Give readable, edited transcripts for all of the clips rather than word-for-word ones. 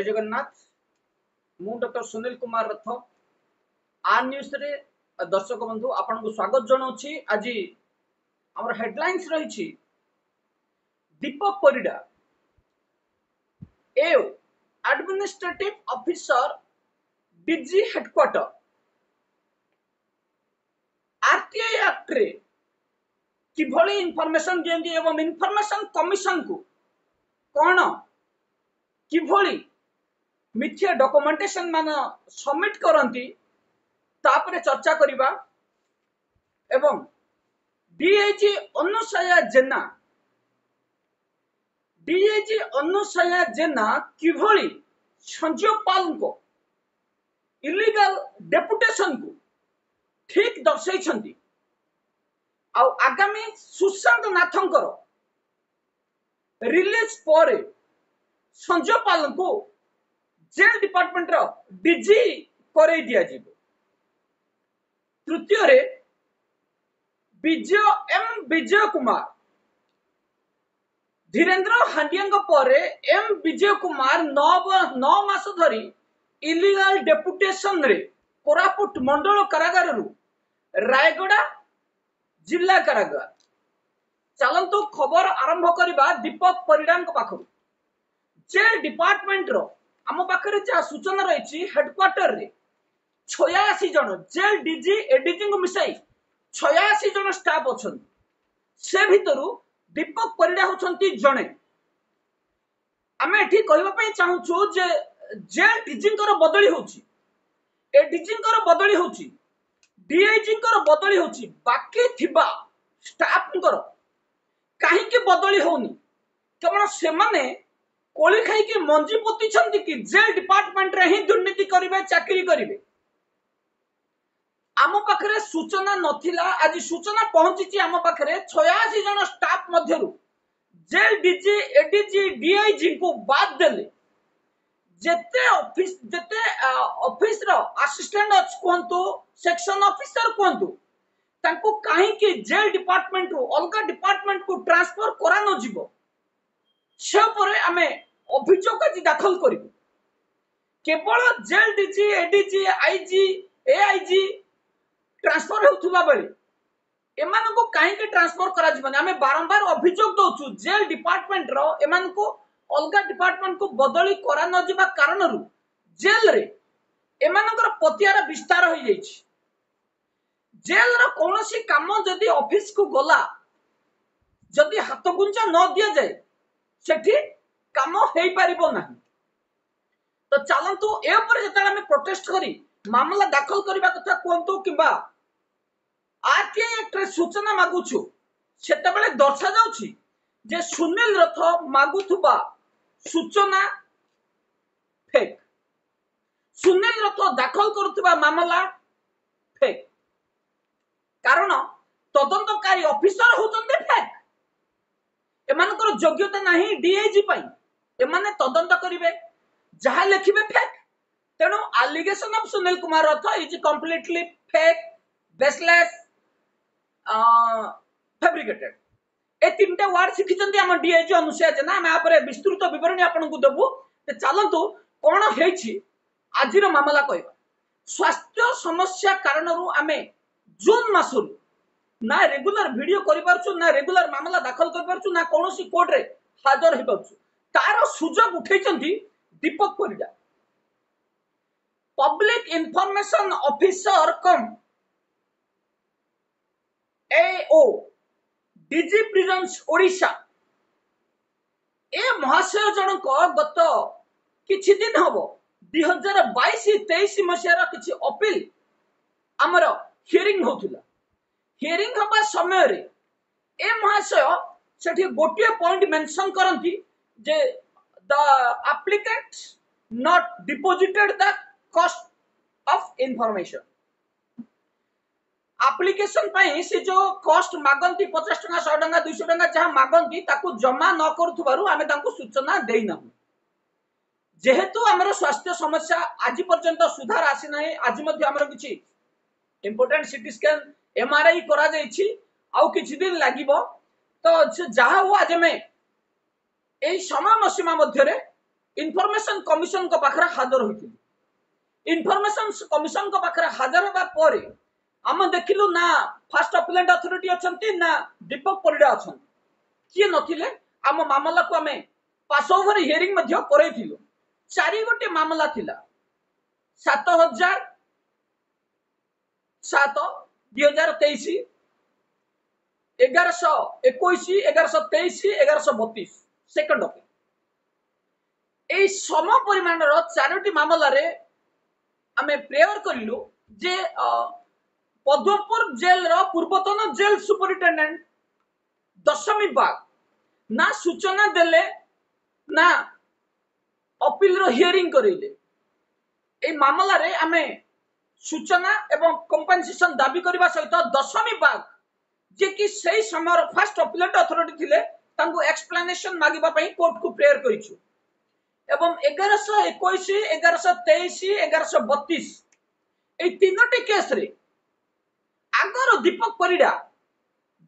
जगन्नाथ मु डॉक्टर सुनील कुमार रथ R news रे दर्शक बंधु आपन को स्वागत जनाउछि। आज हमर हेडलाइंस रही Deepak Parida AO administrative officer DG headquarter RTI act रे किभली इनफॉरमेशन दियंती एवं इनफॉरमेशन कमिशन को कौन किभली मिथ्या डॉक्यूमेंटेशन मान सबमिट करंती तापरे चर्चा करिबा एवं डीआईजी अनुसया जेना किभली संजय पाल को इलीगल डेपुटेशन को ठीक दर्शाई आउ आगामी सुशांत नाथंकर रिलीज पर संजय पाल को जेल डिपार्टमेंट रो डीजी करे दिया जीवो। तृतीय रे विजय कुमार धीरेन्द्र हांडिया पर विजय कुमार 9 मास धरी इलीगल डेपुटेशन रे कोरापुट मंडल कारागार रु रायगड़ा जिला कारागार। चलंतु खबर आरंभ करबा दीपक परिडा पाखु। जेल डिपार्टमेंट रो आम पाखे जहाँ सूचना रही हेडक्वार्टर रे 86 जन जेल डीजी एडीजी को मिसाई 86 जन स्टाफ अच्छा से भितरु दीपक परिडा होचंती जणे। आमे एठी कहबा पई चाहूछु जे जेल डीजी कर बदली होची एडीजी कर बदली होची डीआईजी कर बदली होची बाकी थिबा स्टाफ कर काहे के बदली होनी केवल से माने कोली खाई के मंजी पोती छंती कि जेल डिपार्टमेंट रे ही दुर्नीति करिवे चाकरी करिवे। आम पाखरे सूचना नथिला आज सूचना पहुंची आम पाखरे 86 जन स्टाफ मध्यरु जेल डीजी एडीजी डीआईजी को बाद देले जेते ऑफिस रो असिस्टेंट कोंतु सेक्शन ऑफिसर कोंतु तांको काहे के जेल डिपार्टमेंट रो अलगा डिपार्टमेंट को ट्रांसफर करा न जीवो से परे आमे अभियोग आज दाखल करिबु। केवल jail DG ADG IG AIG transfer होथुबा बेले एमान को काहे के ट्रांसफर करा जीवने आमे बारंबार अभियोग दोछु जेल डिपार्टमेंट रो एमान को अलगा डिपार्टमेंट को बदली करा न जीवा कारणरु जेल रे एमानकर पतियार विस्तार होई जाईछि। जेल रो कोनोसी काम जदी ऑफिस को गला जदी हाथ गुंजा न दिया जाए सेठी काम हेई परिबो नाही। तो चलंतु ए ऊपर जता हम प्रोटेस्ट करी मामला दाखल करबा कथा कोंतु किबा आरटीआई एक्ट रे सूचना मागुछु सेता बेले दर्शा जाउछि जे सुनील रथ मागुथुबा सूचना फेक सुनील रथ दाखल करुथुबा मामला फेक कारण तदंतकारी ऑफिसर होचंदे फेक एमानकर योग्यता नहीं डीआईजी पई एमाने तदंत करिवे जहां लिखिबे फेक। तेणु allegation of Sunil Kumar Rath is completely fake baseless fabricated ए तीनटा वर्ड शिखिचंदी हम डीआईजी अनुसया जेना हम आपरे विस्तृत विवरणी आपन को देबु। ते चलंतु कोन हेछि आजिर मामला कहबा। स्वास्थ्य समस्या कारणरू आमे जून मासरु ना रेगुलर वीडियो करि परछु ना रेगुलर मामला दाखल कर परछु ना कोनोसी कोर्ट रे हाजर हे परछु तार सुजोग उठैचंती दीपक परिडा पब्लिक इंफॉर्मेशन ऑफिसर कम एओ डीजी प्रिजन्स ओडिशा ए महाशय जनक गत किछि दिन हबो 2022-23 मसियार किछि अपील हमर हियरिंग होथिला। हियरिंग हबा समय रे ए महाशय सेठी गोटिए पॉइंट मेंशन करंती जे the applicant not deposited the cost of information application पई से जो कॉस्ट मागंती 50 टका 100 टका 200 टका जहां मागंती ताकू जमा न करथुबारु आमे तांको सूचना देई ना जेहेतु हमर स्वास्थ्य समस्या आज पर्यंत सुधार आसी नाही। आज मध्ये हमर किछि इंपोर्टेंट सीटी स्कैन एमआरआई करा जाईछि आउ किछि दिन लागिबो तो जहा हो आज में एई समय सीमा मध्य रे इनफॉरमेशन कमिशन को पाखरा हाजर होती इनफॉरमेशन कमिशन को पाखरा हाजर होगा पर आम देखिलु ना फास्ट अपीलेट अथॉरिटी अछंती ना दीपक परिडा अछंती किए नथिले आम मामला को आम पास ओवर हियरिंग मध्य करैथिलु चारि गोटे मामला थिला 7007/2023 1121 1123 1132 सेकंड अपील ए सम परिमाण चारोटी मामला रे आमे प्रेयर करिलु जे पद्मपुर जेल रो पूर्वतन जेल सुपरिटेंडेंट दशमी बाग ना सूचना देले ना अपील रो हियरिंग करिले ए मामला रे आमे सूचना एवं कंपनसेशन दाबी करबा सहित दशमी बाग जे कि सही समय फास्ट अपीलेट अथॉरिटी थिले तांको एक्सप्लेनेशन मागिबा पई कोर्ट को प्रेयर करिछु एवं 1121 1123 1132 ए तीनोटी केस रे आगर दीपक परिडा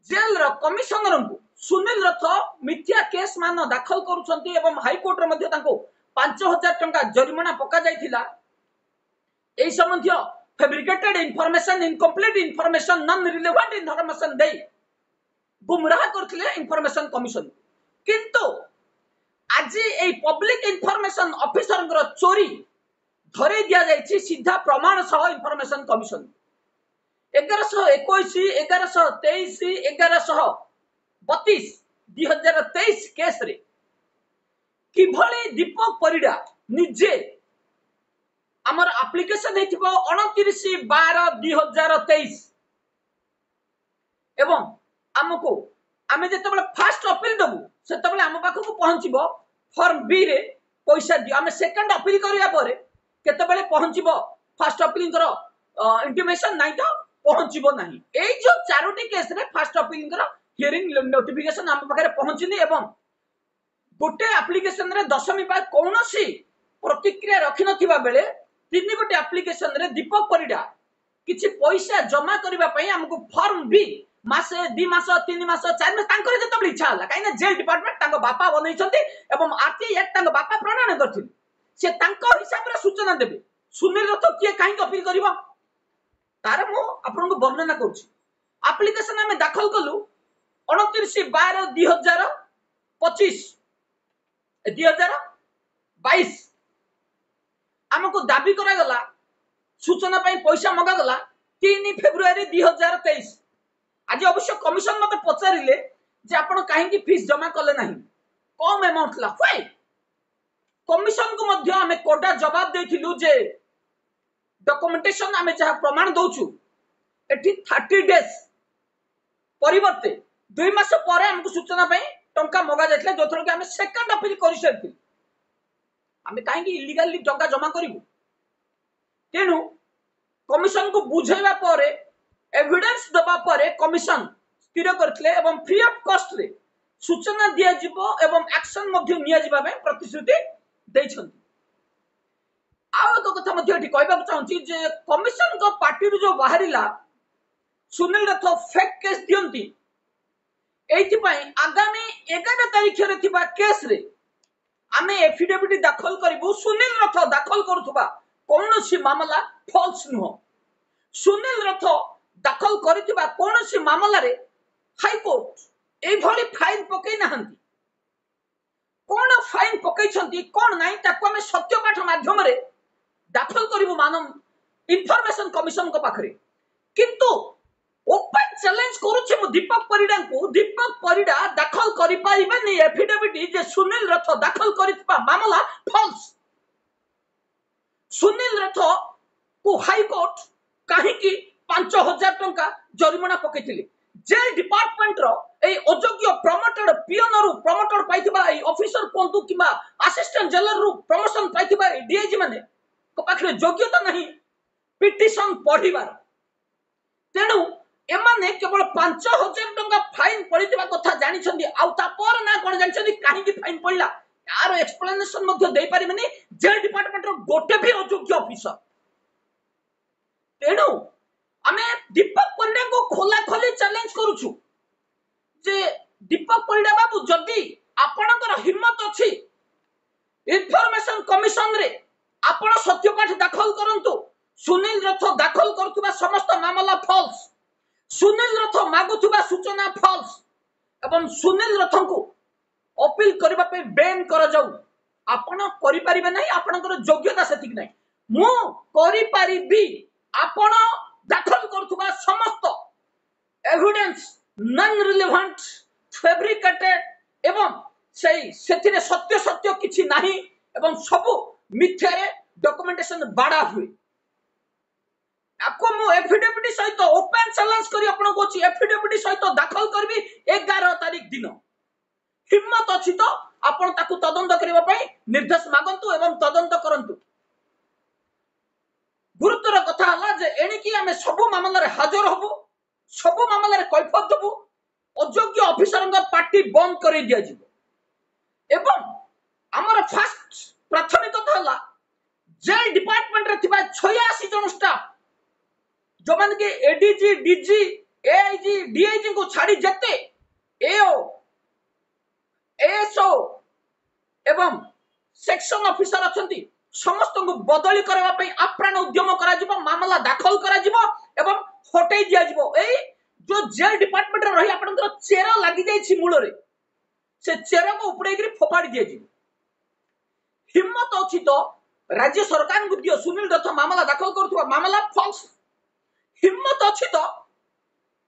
जेल रो कमिशनर को सुनील रथ मिथ्या केस मान दाखल करूछंती एवं हाई कोर्ट रे मध्ये तांको 5000 टंका जरिमाना पका जायथिला एई संबंधी fabricated information incomplete information non relevant information दे गुमराह करथिले इंफॉर्मेशन कमिशन किंतु आज ए पब्लिक इंफॉर्मेशन ऑफिसर चोरी धरे दिया जायछि सीधा प्रमाण सह इंफॉर्मेशन कमिशन 1121 1123 1132 2023 केस रे किभली दीपक परिडा निजे हमर एप्लीकेशन हेतिबो 29/12/2023 एवं हमको आमे जेतेबेले फास्ट अपील दबु सेतेबेले हम पाखकु पहुंचिबो फॉर्म बी रे पैसा दियो आमे सेकंड अपील करिया परे केतेबेले पहुंचिबो फास्ट अपील करो इंटिमेशन नाही तो पहुंचिबो नाही एई जो चारोटी केस रे फास्ट अपील करो हियरिंग नोटिफिकेशन हम पाखरे पहुंचिनी एवं गोटे एप्लीकेशन रे दशमी बार कोनोसी प्रतिक्रिया रखि नथिबा बेले तीन गोटे एप्लीकेशन रे दीपक परिडा किछि पैसा जमा करबा पई हमको फॉर्म बी मासे 2 मास 3 मास 4 मास तांकर जेतबे इच्छा हला काइना जेल डिपार्टमेंट तांको बापा बनैछंती एवं आरटी एक्ट तांको बापा प्रणयन करथिल से तांको हिसाब रे सूचना देबे सुनील रथ किए काहे अपील करबो तार मो आपन को वर्णना करूछि एप्लीकेशन हमें दाखल कलु 29/12/2025 2022 हमको दाबी करा गला सूचना पई पैसा मगा गला 3 फेब्रुआरी 2023 आज अवश्य कमिशन मते पचारिले जे आपण काहे की फीस जमा करले नाही कम अमाउंट ला व्हाई कमिशन को मध्य हमें कोडा जवाब देथिलु जे डॉक्यूमेंटेशन हमें जहा प्रमाण दोछु एठी 30 डेज परिवर्ते 2 मास परे हमको सूचना पई टंका मगा जायतले जोथर के हमें सेकंड अपील करि सरथि हमें काहे की इलीगली टंका जमा करिवु तेनु कमिशन को बुझेबा परे एविडेंस दबा परे कमिशन स्थिर करथले एवं फ्री ऑफ कॉस्ट रे सूचना दिया जिवो एवं एक्शन मध्य निया जिबा में प्रतिश्रुति दैछंती आउ एक कथा मध्य एठी कहबा चाहूची जे कमिशन को पार्टी रो जो बाहरिला सुनील रथ फेक केस दियंती एथि पई आगामी 11 तारिख रे थिबा केस रे आमे एफिडेविट दाखल करिवु सुनील रथ दाखल करूथबा कोनोसी मामला फॉल्स नुह सुनील रथ दाखल करिथिबा कोनोसी मामला रे हाई कोर्ट ए भली फाइन पकई नाहंती कोन फाइन पकई छंती कोन नाही ताको हमें सत्यपाठ माध्यम रे दाखल करिवु मानम इंफॉर्मेशन कमिशन को पाखरे किंतु ओपन चैलेंज करूछि मु दीपक परिडा को दीपक परिडा दाखल करि पाइबेनी एफिडेविट जे सुनील रथ दाखल करिथिबा मामला फॉल्स सुनील रथ को हाई कोर्ट काहे की 5000 टंका जरिमाना पकेथिले जेल डिपार्टमेंट रो ए अयोग्य प्रमोटेड पियन रु प्रमोटेड पाइथिबा ए ऑफिसर कोंतु किबा असिस्टेंट जेलर रु प्रमोशन पाइथिबा ए डीआईजी माने को पाखरे योग्यता नहीं पिटिशन पढिबार तेनु एमाने केवल 5000 टंका फाइन पड़िथिबा कथा जानि छंदी आउ तापर ना कोन जानि छंदी काहे की फाइन पड़िला यार एक्सप्लेनेशन मध्य देई परिबेनी जेल डिपार्टमेंट रो गोटे भी अयोग्य ऑफिसर तेनु हमें दीपक परिडा को खोला खोली चैलेंज करूछु जे दीपक परिडा बाबू जदी आपनकर हिम्मत अछि इनफॉरमेशन कमिशन रे आपण सत्यपाठ दाखल करंतु सुनील रथ दाखल करथुबा समस्त मामला फॉल्स सुनील रथ मागुथुबा सूचना फॉल्स एवं सुनील रथ को अपील करबा पे बैन कर जाऊ आपण करि परिबे नै आपनकर योग्यता सेतिक नै मु करि परिबी आपण दाखल करथुबा समस्त एविडेंस नॉन रिलेवेंट फैब्रिकेटेड एवं सेथिरे सत्य सत्य किछि नाही एवं सब मिथ्या रे डॉक्यूमेंटेशन बाड़ा हुए आपको मु एफिडेविट सहित ओपन चैलेंज करी आपण को छि एफिडेविट सहित दाखल करबी 11 तारिख दिन हिम्मत अछि तो आपण ताकू तदंत करबा पई निर्देश मागंतु एवं तदंत करंतु गुरुतर कथा हला जे एणिकी आमे सब मामला रे हाजर हबु सब मामला रे कैफत दबु अयोग्य ऑफिसर पार्टी बंद कर दिया जिवो एवं हमर फर्स्ट प्राथमिकता हला जेल डिपार्टमेंट रे थिबा 86 जन स्टाफ जो मान के एडीजी डीजी एआईजी डीआईजी को छाड़ी जते एओ एएसओ एवं सेक्शन ऑफिसर अछंती समस्त को बदली करबा पई आप्राण उद्यम करा जिवो मामला दाखल करा जिवो एवं हटै दिया जिवो एई जो जेल डिपार्टमेंट रे रही आपनकर चेरा लागि जाई छि मूल रे से चेरा को उपड़े गिरी फोपाड़ी दिया जिवो हिम्मत अछि तो राज्य सरकार को दियो सुनील रथ मामला दाखल करथुवा मामला फॉल्स हिम्मत अछि तो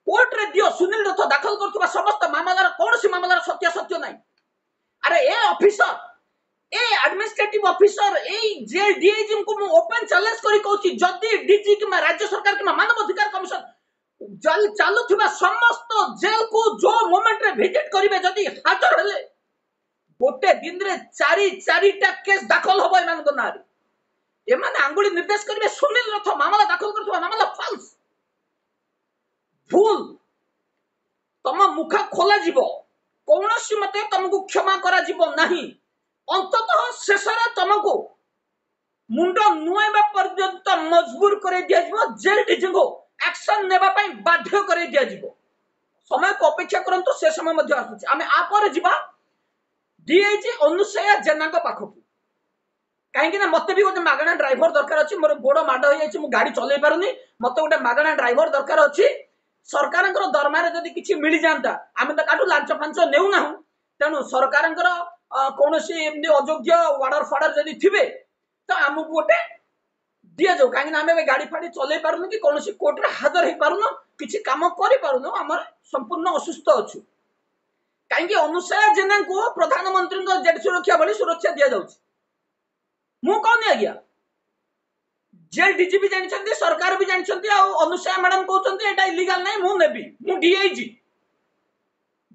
कोर्ट रे दियो सुनील रथ दाखल करथुवा समस्त मामला कोन सी मामला सत्य सत्य नाही अरे ए ऑफिसर ए एडमिनिस्ट्रेटिव ऑफिसर ए जेल डीआईजी को मु ओपन चैलेंज करी कहूची जदी डीजी कि राज्य सरकार कि मानव अधिकार कमिशन जल चालू थिबा समस्त जेल को जो मोमेंट रे विजिट करिवे जदी हाजर हेले गोटे दिन रे चारिटा केस दाखल होबो एमान को नारे एमान आंगुली निर्देश करिवे सुनील रथ मामला दाखल करथुवा मामला फॉल्स भूल तम मुखा खोला जीवो कौनसी मते तुमको क्षमा करा जीवो नहीं अंततः शेषरे तुमको मुंड नुएबा पर्यंत मजबूर करे दिया जीवो जेल डीजी को एक्शन नेबा पई बाध्य करे दिया जीवो समय को अपेक्षा करंतु से समय मध्ये आसुची आमे आपर जीवा डीआईजी अनुसया जेना को पाखो कहीं ना मत भी गोटे मागणा ड्राइवर दरकार अच्छी मोर गोड़ माड हो जाए गाड़ी चल पारुनी मत गोटे मागणा ड्राइवर दरकार अच्छी सरकार दरमार जदि किसी मिल जाता आम तो काटू लांच फांच नेउ ना तेणु सरकार कौन अयोग्य वार्डर फार्डर जदि थे तो आमको गोटे दि जाऊ कहीं आम गाड़ी फाड़ी चल पारुन कि कौन कोर्ट रे हाजर हो पारुन किसी कम कर पारुन आम संपूर्ण असुस्थ अच्छु कहीं अनुसया जेना को प्रधानमंत्री जेड सुरक्षा भली सुरक्षा दि जाऊँ मु कौन आज्ञा जेल डीजी भी जानछंती सरकार भी जानछंती आ अनुसया मैडम कहउछंती एटा इलीगल नै मु नेबी मु डीआईजी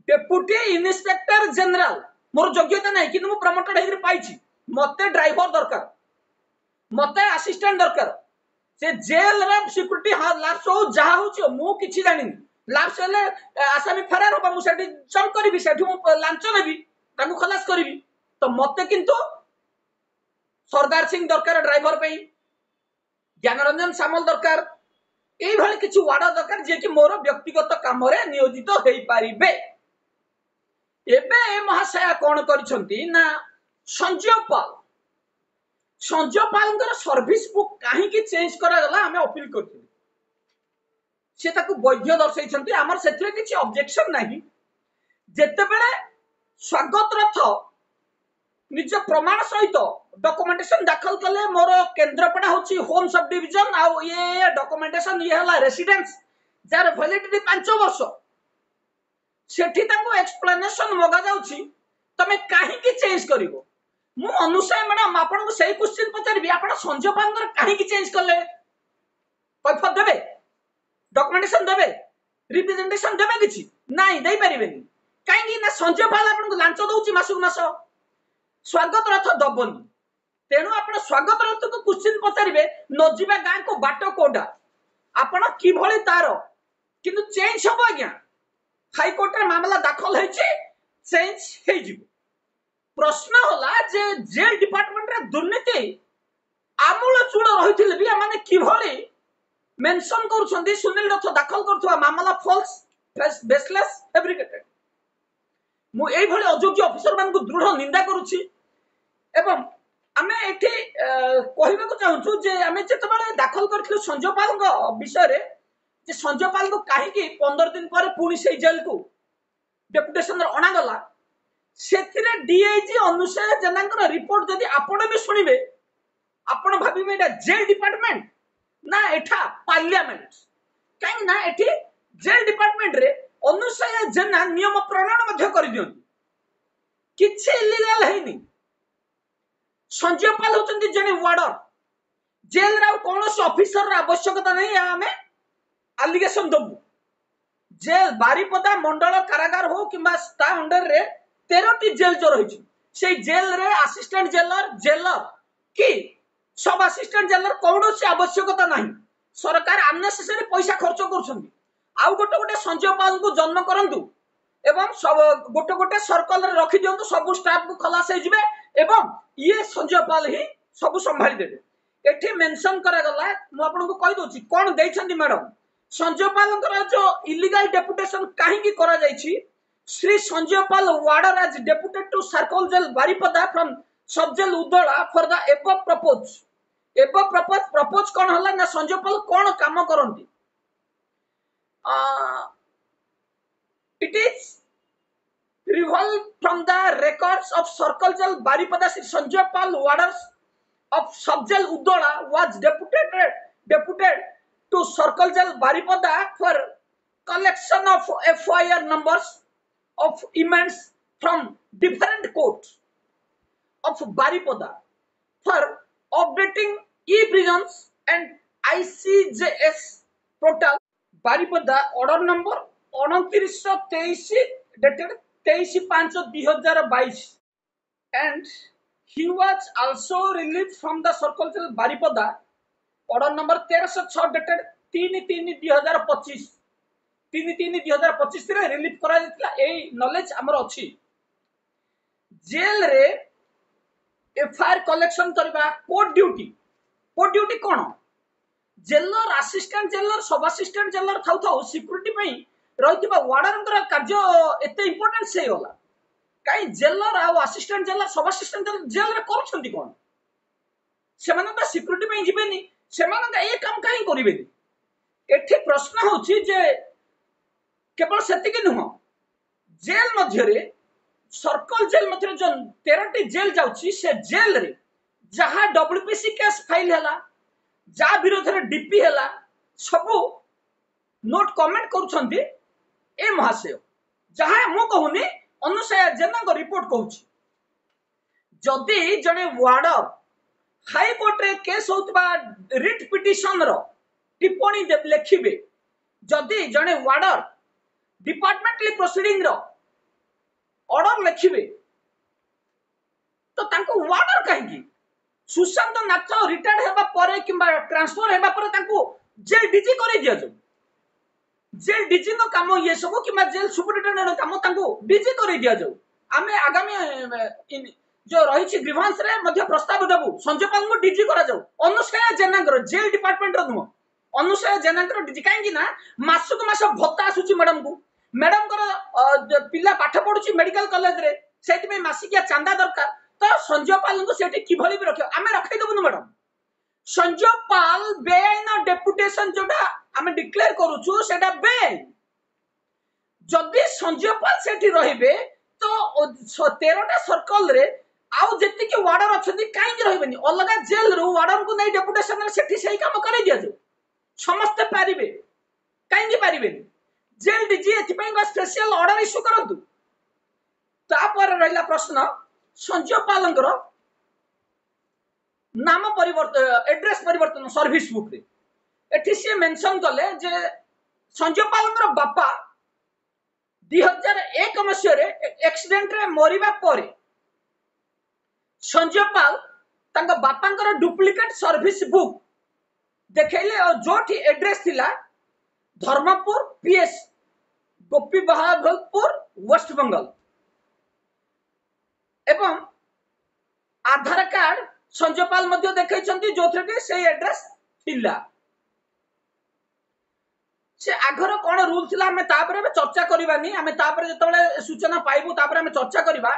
डेप्यूटी इंस्पेक्टर जनरल मोर योग्यता नै कि मु प्रमोटेड हेगिर पाइछि मते ड्राइवर दरकार मते असिस्टेंट दरकार से जेल रे सिक्युरिटी लैप्स हो जहा होछि मु किछि जानिनी लैप्स हेले आसामी फरार होबा मु सेठी जम करबी सेठी मु लांच नेबी ताकू खलास करबी तो मते किंतु सरदार सिंह दरकार ड्राइवर पे ज्ञानरंजन सामल दरकार एई भली किछि वाडा दरकार जे कि मोर व्यक्तिगत काम रे नियोजित हेई पारिबे एबे ए महाशया कोन करछंती ना संजय पालंकर सर्विस बुक काहे कि चेंज करा गला हमें अपील करथि से ताकू वैध दर्शाइछंती हमर सेथरे किछि ऑब्जेक्शन नाही जेते बेले स्वागत रथ निज प्रमाण सहित डॉक्यूमेंटेशन दाखल कले मोर केंद्रपड़ा होची होम सब डिवीजन आ ये डॉक्यूमेंटेशन ये हला रेसिडेंस जार वैलिडिटी 5 वर्ष सेठी ताको एक्सप्लेनेशन मगा जाउची तमे काहे कि चेंज करिवो मु अनुसाय मैडम आपन को सही क्वेश्चन पचारबी आपन संजय पांगर काहे कि चेंज करले कैफत देबे डॉक्यूमेंटेशन देबे रिप्रेजेंटेशन देबे किछि नाही देई परिबेनी काहे कि ना संजय पाल आपन को लांच दउची मासु मास स्वागत रथ दबनी तेणु आपण स्वागत रथ को क्वेश्चन पचारिबे न जिबा गां को बाटो कोडा आपण की भली तार किंतु चेंज हबो आज्ञा हाई कोर्ट रे मामला दाखल हेछि चेंज हे जिवो प्रश्न होला जे जेल डिपार्टमेंट रे दुर्नीति आमूल चूल रहिथिले भी माने की भली मेंशन करूछंदी सुनील रथ दाखल करथुवा मामला फॉल्स बेसलेस फैब्रिकेटेड मु एई भली अयोग्य ऑफिसर मान को दृढ़ निंदा करूछि एवं आमे एठी कहबाक चाहूँ जे आमे जेतबेले दाखल करथिलु संजयपाल विषय रे जे संजयपाल को कहीं 15 दिन पर पुणी से जेल को डेपुटेशन अणा गला सेथिरे डीआईजी अनुसार जेना रिपोर्ट जदि आपण भी सुनिबे आपण भाबिबे एटा जेल डिपार्टमेंट ना एठा पार्लियामेंट कहीं ना एठी जेल डिपार्टमेंट रे अनुसार जेना नियम प्रणयन मध्य कर दियंती किछि इलीगल हेनी संजयपाल होचंती जने वार्डर जेल रा कोनोस ऑफिसर रा आवश्यकता नहीं आमे एलिगेशन दबु जेल बारिपदा मंडल कारागार हो किंबा ता अंडर रे 13 टी जेल जो रही से जेल रे असिस्टेंट जेलर कि सब असिस्टेंट जेलर कोनोस आवश्यकता नहीं सरकार अननेसेसरी पैसा खर्च करूछंती आउ गोटे गोटे संजयपाल को जन्म करंतु एवं सब गोटे गोटे सर्कल रे रखि दियंतु सब स्टाफ को खलास हे जिवे एवं ये संजयपाल ही सब संभाली देबे एठी मेंशन करा गला मु आपन को कहि दोछि कोन दैछंती मैडम संजयपाल जो इलीगल डेपुटेशन कहीं की करा जायछि Shri Sanjaypal warder as deputed to circle jail Baripada from sub jail Udala for the above purpose कोन हला ना संजयपाल कोन काम करंती it is revolved from the records of circle jail Baripada Sri Sanjay Pal warders of sub jail Udola was deputed to circle jail Baripada for collection of FIR numbers of inmates from different courts of Baripada for updating e-prisons and ICJS portal Baripada order number 2923 dated 23/5/2022 and he was also released from the circle jail Baripada order number 1306 dated 3/3/2025 3/3/2025 रे release करा दितला ए knowledge हमर अछि jail रे FIR collection करबा court duty कोन jailer assistant jailer सब assistant jailer थाउ थाउ security पई रहितबा वार्डर कार्य एते इंपोर्टेंट से होला काई जेलर आ असिस्टेंट जेलर सब असिस्टेंट जेल रे करछंती कोन सेमान त सिक्योरिटी पई जिबेनी सेमान त ए काम काई करिवेनी एठी प्रश्न होछि जे केवल सेति कि नुह जेल मध्य रे सर्कल जेल मध्य जो 13 टी जेल जाउछि से जेल रे जहां डब्ल्यूपीसी केस फाइल हला जा विरोध रे डीपी हला सब नोट कमेंट करूछंती ए महाशय जहां मु कहूनी अनुसार जेना रिपोर्ट कहूछि जदि जने वार्डर हाई कोर्ट रे केस होतबा रिट पिटिशन रो टिप्पणी लेखिबे जदि जने वार्डर डिपार्टमेंटली प्रोसीडिंग रो ऑर्डर लेखिबे तो तांको वार्डर काहेकी सुशांत नाथ रिटायर्ड हेबा परे किबा ट्रांसफर हेबा परे तांको जेल डीजी करि दिया जो जेल डीजी नो काम ये सब किबा जेल सुपरिटेंडेंट नो काम तांको डीजी करि दिया जो आमे आगामी जो रही छि ग्रीवांस रे मध्य प्रस्ताव देबु संजयपाल को डीजी करा जाऊ अनुसया जेनागर जेल डिपार्टमेंट रो नुह अनुसया जेनागर डीजी काहेकी ना मासुक मास भत्ता आसुची मैडम को पिला पाठ पढुची मेडिकल कॉलेज रे सेति में मासिकिया चांदा दरकार तो संजयपाल को सेठी किभली भी रखियो आमे रखै देबु मैडम संजयपाल बेआईन डेपुटेशन जोटा आमे डिक्लेयर करूछु सेटा बेआईन जदि संजयपाल सेठी रहिबे तो 13 टा सर्कल रे आउ जेति के वार्डर अछथि काई रहिबेनी अलगा जेल रो वार्डर को नै डेपुटेशन रे सेठी सही काम करै दिया जो समस्त पारिबे काई पारिबेनी जेल डीजी एथिपई स्पेशल ऑर्डर इश्यू करंतु तापर रहिला प्रश्न संजयपालंकर नाम परिवर्तन एड्रेस परिवर्तन सर्विस बुक रे एठी से मेंशन कले जे संजयपालंकर बापा 2001 मसिया रे एक्सीडेंट रे मरिबा परे संजयपाल तांका बापांकर डुप्लीकेट सर्विस बुक देखैले और जोठी एड्रेस थिला धर्मपुर पीएस गोपी बहादुरपुर वेस्ट बंगाल एवं आधार कार्ड संजयपाल मध्य देखैछंती जोथरे से एड्रेस थिला से आगर कोन रूल थिला हमें तापरे चर्चा करबानी हमें तापरे जतबेले सूचना पाइबु तापरे हमें चर्चा करबा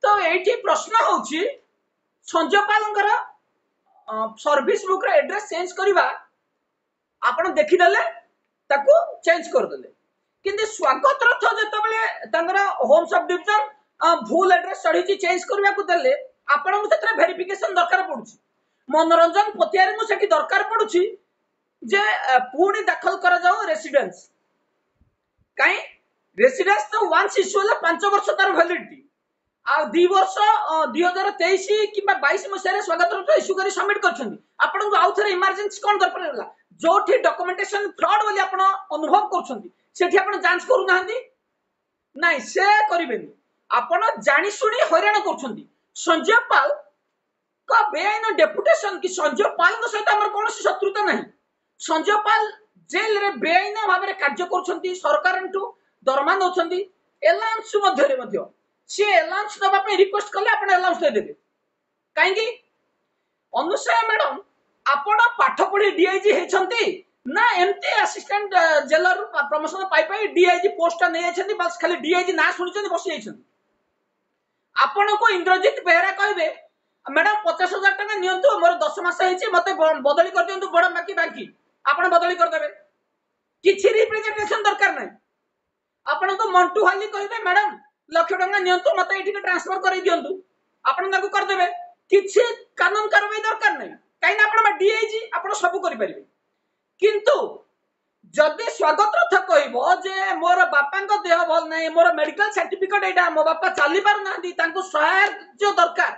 तो एठी प्रश्न होछि संजय पाल सर्विस बुक रे एड्रेस चेंज करवा आपण देखिदेले ताको चेंज करदेले किंतु स्वागत रथ जो होम सब डिविजन भूल एड्रेस चढ़ी चेंज करने को देले आपण भेरिफिकेशन दरकार पड़ुछि मनोरंजन पतियारी को सेठी दरकार पड़ुछि जे पुणी दाखल कर जाओ रेसिडेंस कहीं रेसिडेंस तो वंस इश्यू है 5 वर्ष तार वैलिडिटी आ 2 वर्ष 2023 कि 22 मसीह स्वागत रथ इश्यू कर सबमिट कर आपन आउ थे इमरजेंसी कौन दरकार है जो डॉक्यूमेंटेशन फ्रॉड बोली आपण अनुभव कर जांच करू नहीं से करें आपण जानी शुणी हैरान कर संजय पाल का बेआईन डेपुटेशन कि संजय पाल सहित आम कौन शत्रुता नहीं संजय पाल जेल रे बेआईन भाव में कार्य कर सरकार दरमा नौ एलाउंस सी एलाउंस दवाई रिक्वेस्ट कले आप एलाउंस देदेवे कहीं अनुसया मैडम आपण पाठ पढ़ी डीआईजी होती ना एमती असिस्टेंट जेलर प्रमोशन पाई डीआईजी पोस्ट नहीं बस खाली डीआईजी ना शुणी बसी जाइए आपण को इंद्रजीत बेहरा कहे मैडम 50,000 टका नियंतु मोर 10 मास होइछि मते बदली कर दियंतु बड़ बाकी बाकी आपण बदली कर देबे किछि रिप्रेजेंटेशन दरकार नै आपण को मंटू हाली कहबे मैडम लाख टका नियंतु मते एठी ट्रांसफर करै दियंतु आपण ताको कर देबे किछि कानून कार्रवाई दरकार नै काइन आपण डीआईजी आपण सब करि परिबे किंतु जदि स्वागत रथ कहबो जे मोर बापा देह भल नै मोर मेडिकल सर्टिफिकेट एटा मो बापा चली पार नांदी तांको सहायता दरकार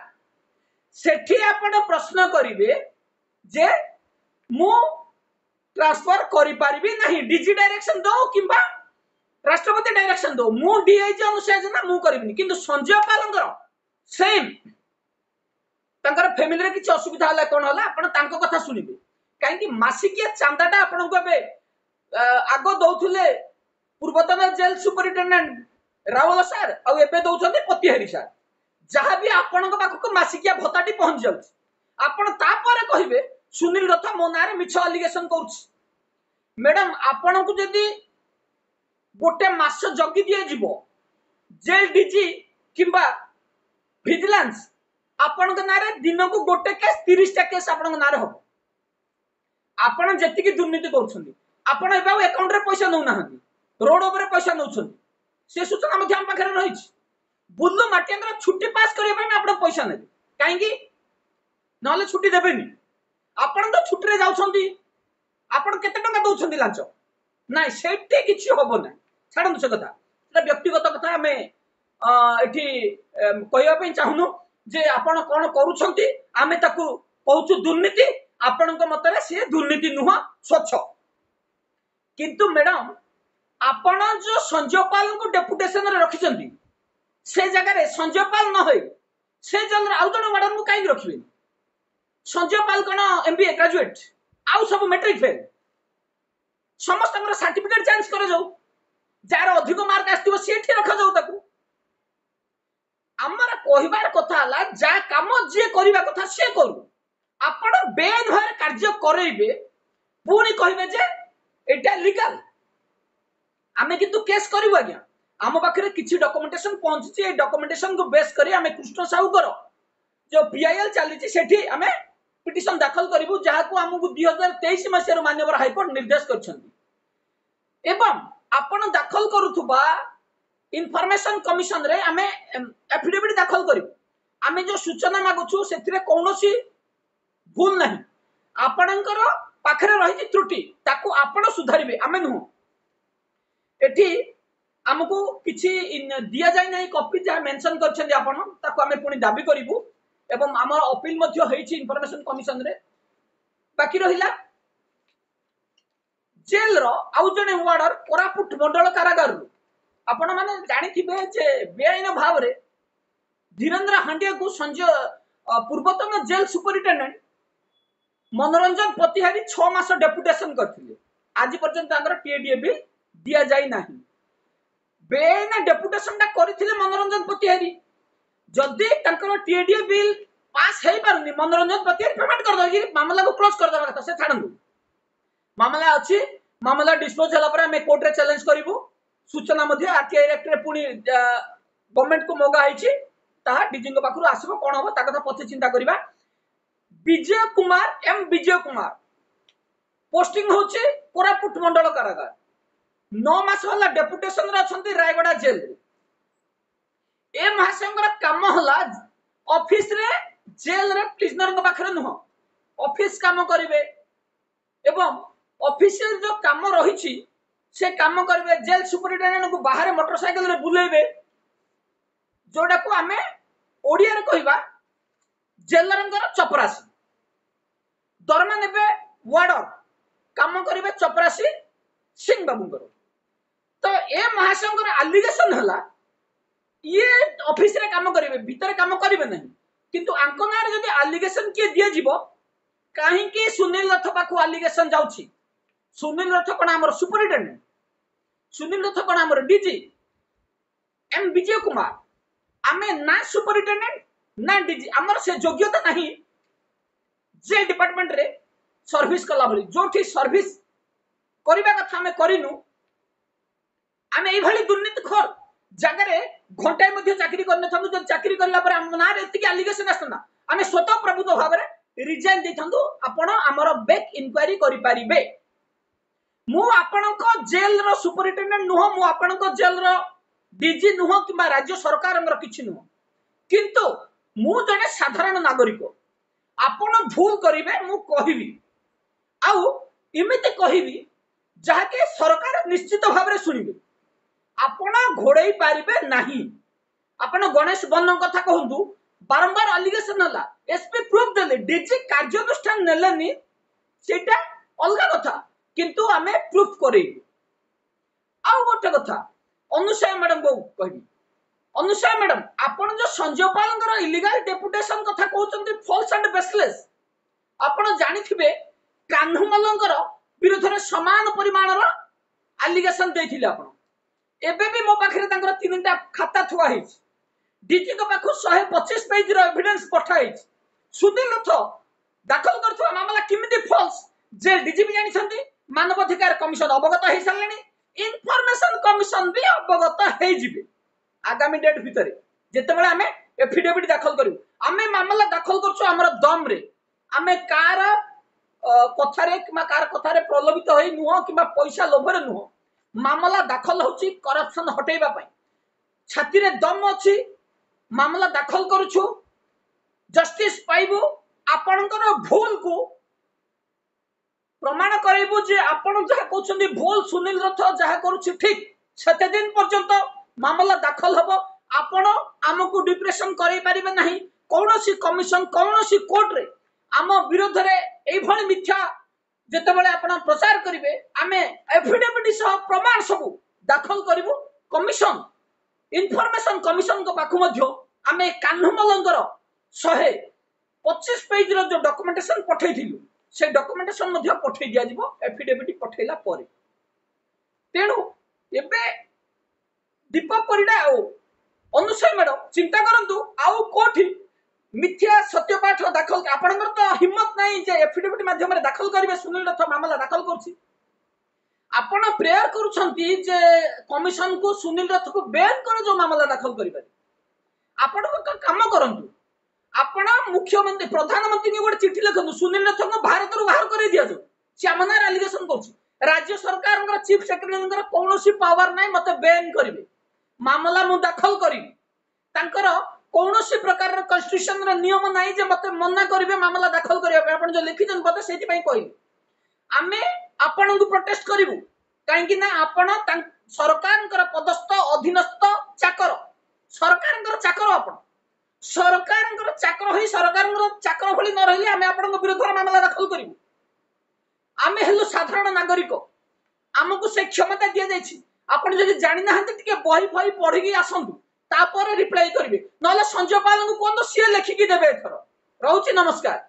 सेठी आपण प्रश्न करिवे जे मु ट्रांसफर करि पारिबी नहीं डीजी डायरेक्शन दो किबा राष्ट्रपति डायरेक्शन दो मु डीआईजी अनुसार ना मु करिबिनी किंतु संजय पालंगर सेम तांकर फैमिली रे किछ असुविधा होला कोन होला आपण तांको कथा सुनिबे काहे कि मासिकिया चांदाटा आपण को बे आगो दउथुले पूर्वतन जेल सुपरिटेंडेंट रावल सर आ एबे दउछन्ते पतिहरी सर जहाँ भी आपण पाखक मासिकिया भत्ताटी पहुंच जाउछ आपण तापर कहिबे सुनील रथ मो नारे मिछ अलिगेशन करूछ मैडम आपण को जदी गोटे मास जगी दिए जीवो जेल डीजी किबा विजिलेंस आपण के नारे दिन को गोटे केस 30 टा केस आपण नारे हो आपण जेति की दुर्नीति करूछन्ती आपण एबा अकाउंट रे पैसा नउ नाहंती रोड ऊपर पैसा नउछन्ती से सूचना मध्ये हम पाखरे रहिछ बुल्लू माटिया छुट्टी पास करने आप पैसा ने कहीं ना छुट्टी देवेनि आपण तो छुट्टी रे जाउछन्ती आपण केते टका दउछन्ती लांच नाइ सेठी किछि होबो ना छाडन से कथा एटा व्यक्तिगत कथा हमें एठी कहया पे चाहुनु जे आपण कोन करूछन्ती आमे ताकू कहूछु दुर्नीति आपण को मतरे से दुर्नीति नुह स्वच्छ किंतु मैडम आपण जो संजय पाल को डेपुटेशन रे रखिछन्ती से जगह रे संजय पाल न होई से जन आउ जन मैडम को काई रखिबे संजय पाल कोन एमबीए ग्रेजुएट आउ सब मैट्रिक फेल समस्त हमर सर्टिफिकेट चेंज करे जाऊ जार अधिक मार्क आस्तिबो सेठी रखा जाऊ ताकू हमर कहिबार कथा हला जा काम जे करिबा कथा से करू आपण बेन भर कार्य करैबे पुनी कहिबे जे एटा लीगल आमे किंतु केस करिबो आज्ञा आम पाखे किसी डॉक्यूमेंटेशन पहुंची ए डॉक्यूमेंटेशन को बेस करी आमे कृष्ण साहू कर जो पीआईएल चली सेठी आमे पिटिशन दाखल करिबु जहा को हमकु 2023 मसिया माननीय हाईकोर्ट निर्देश करछन्ती एवं आपण दाखल करूथुबा इनफॉरमेशन कमिशन रे आमे एफिडेविट दाखल करिबु आमे जो सूचना मागुछु सेथिरे कोनोसी भूल नहीं आपणकर पाखरे रही त्रुटि ताकू आपण सुधारिबे आमे नु एठी हमको किछि दिया जाय नै कॉपी जा मेंशन करछन्ती आपण ताको हमें पुनी दाबी करिवु एवं हमर अपील मध्ये होईछि इनफॉरमेशन कमिशन रे बाकी रहिला जेल रो आउ जने वार्डर कोरापुट मंडल कारागार आपण माने जानिथिबे जे बेआईन भाव रे धीरेन्द्र हांडिया को संजय पूर्वतन जेल सुपरिटेंडेंट मनोरंजन प्रतिहारी 6 मास डेपुटेशन करथिले आज पर्यंत हमर टीएडीए बिल दिया जाय नाही बेआईन डेपुटेशन ता करथिले मनोरंजन प्रतिहारी जदि तंकर टीएडीए बिल पास हेई पारुनी मनोरंजन प्रतिहारी पेमेंट कर दो मामला को क्लोज कर देबा कथा से छाडंदु मामला अछि मामला डिस्पोज होला पर हम कोर्ट रे चैलेंज करिवु सूचना मध्ये आरटीआई एक्ट रे पुनी गवर्नमेंट को मोगा आइछि ताहा डीजी पाखु आसो कौन हम ता कथा पछे चिंता करबा। विजय कुमार एम विजय कुमार पोस्टिंग होची कोरापुट मंडल कारागार 9 मास होला डेपुटेशन रे अछंती रायगड़ा जेल रे। ए महाशंकर काम होला ऑफिस रे जेल रे प्रिजनर को पाखरे नुह ऑफिस काम करिवे एवं ऑफिशियल जो काम रही से काम करेंगे। जेल सुपरिटेडेंट को बाहर मोटरसाइकिल रे बुलेबे जोड़ा को आमे ओडिया रे कहबा जेलरंगर चपरासी दरमा नेबे वार्डर काम करेंगे चपरासी सिंह बाबूंगर। तो ए महाशंकर एलिगेशन हला ये ऑफिस रे काम करेंगे भीतर काम करेंगे नहीं किंतु आंको ना रे जदी एलिगेशन के दिया जीवो काहे कि सुनील रथ पाखु एलिगेशन जाउची। सुनील रथ कोन हमर सुपरिटेंडेंट सुनील रथ कोन हमर डीजी एम विजय कुमार आमे ना सुपरिटेंडेंट ना डीजी हमर से योग्यता नहीं जे डिपार्टमेंट रे सर्विस कला भली जोठी सर्विस करिबा कथा हमें करिनु। आमे एई भली दुर्नीति खोर जगह रे घंटाए मध्ये चाकरी करने थंदु जो चाकरी करला पर हम ना रे एतिकी एलिगेशन आसतना आमे स्वतः प्रभुत्व भाव रे रिजाइन देथंदु आपण हमर बैक इंक्वायरी करि परिबे। मु आपनको जेल रो सुपरिटेंडेंट नुह मु आपनको जेल रो डीजी नुह किबा राज्य सरकार अंगर किछि नुह किंतु मु जने साधारण नागरिक आपण भूल करिवे मु कहिबी आउ इमिते कहिबी जहा के सरकार निश्चित भाव रे सुनिबे आपण घोड़ई पारिबे नाही। आपण गणेश बन्न कथा कहंतु बारंबार एलिगेशन हला एसपी प्रूफ देले डीजी कार्यानुष्ठान नेलनी सेटा अलगा कथा किंतु आमे प्रूफ करै। आउ गोटे कथा अनुसया मैडम को कहबी अनुसया मैडम आपण जो संजय पालंगर इलीगल डेपुटेशन कथा कहउचंती फॉल्स एंड बेसलेस आपण जानिथिबे कान्हुमलंगर विरोध रे समान परिमाण रो एलिगेशन देथिले। आपण एबे भी मो पाखरे तांकर तीनटा खाता थुआ हिच डीजी को पाखु 125 पेज रो एविडेंस पठाइच सुनील रथ दाखल करथुआ मामला किमिति फॉल्स जे डीजी भी जानि छथि मानवाधिकार कमिशन अवगत हे सारलेनी इनफॉरमेशन कमिशन भी अवगत हे जिबे आगामी डेट भितरे जेते बेले हमें एफिडेविट दाखल करू हमें मामला दाखल करछु हमर दम रे हमें कार कथारे किमा कार कथारे प्रलोभित होई नुह किमा पैसा लोभरे नुह मामला दाखल होची करप्शन हटेबा पई छाती रे दम अछि मामला दाखल करूछु जस्टिस पाइबो आपनकर भूल को प्रमाण करैबो जे आपण जहा कहउछन्ती भूल सुनील रथ जहा करूछि ठीक सेते दिन पर्यंत मामला दाखल हबो आपण हमकु डिप्रेशन करै परिबे नाही कोनोसी कमिशन कोनोसी कोर्ट रे आम विरोध रे एई भली मिथ्या जेते बेले आपण प्रचार करिवे आमे एफिडेविट सह प्रमाण सब दाखल करिवो कमिशन इनफॉरमेशन कमिशन को पाखु मध्य आमे कान्हुमलंगर 125 पेज रो जो डॉक्यूमेंटेशन पठैथिलु से डॉक्यूमेंटेशन मध्य पठै दिया जिवो एफिडेविट पठैला परे। तेनु एबे दीपक परिडा ओ अनुसय मैडम चिंता करंतु आउ कोठी मिथ्या सत्यपाठ दाखल आपनकर तो हिम्मत नहीं जे एफिडेविट माध्यम रे दाखल करिवे सुनील रथ मामला दाखल करछि आपण प्रेयर करूछंती जे कमिशन को सुनील रथ को बैन कर जो मामला दाखल करिवे आपण को काम करंतु आपण मुख्यमंत्री प्रधानमंत्री को चिट्ठी लिखंतु सुनील रथ को भारत रो बाहर करै दिया जो श्यामनार एलिगेशन करछि राज्य सरकार चीफ सेक्रेटरी कोनोसी पावर नाही मते बैन करिवे मामला मु दाखल करिवि तांकर कोनोसी प्रकार रो कॉन्स्टिट्यूशन रो नियम नाही जे मते मना करिवे मामला दाखल करिवे आपण जो लिखिजन पते सेति पई कहिली आमे आपण को प्रोटेस्ट करिवु काहे कि ना आपण सरकार पदस्थ अधीनस्थ चाकर सरकार चाकर आपण सरकार चाकर होई सरकार चाकर भली न रहिली आमे आपण विरोध मामला दाखल करिवु आमे हेलु साधारण नागरिक हमकु से क्षमता दिया जायछि आपण जदि जानि नाहंती टिके बही फही पढिकी आसंतु तापर रिप्लाई करिवे नले संजय पाल को कोन तो सिए लेखिकी देबे एथरो रहउछि नमस्कार।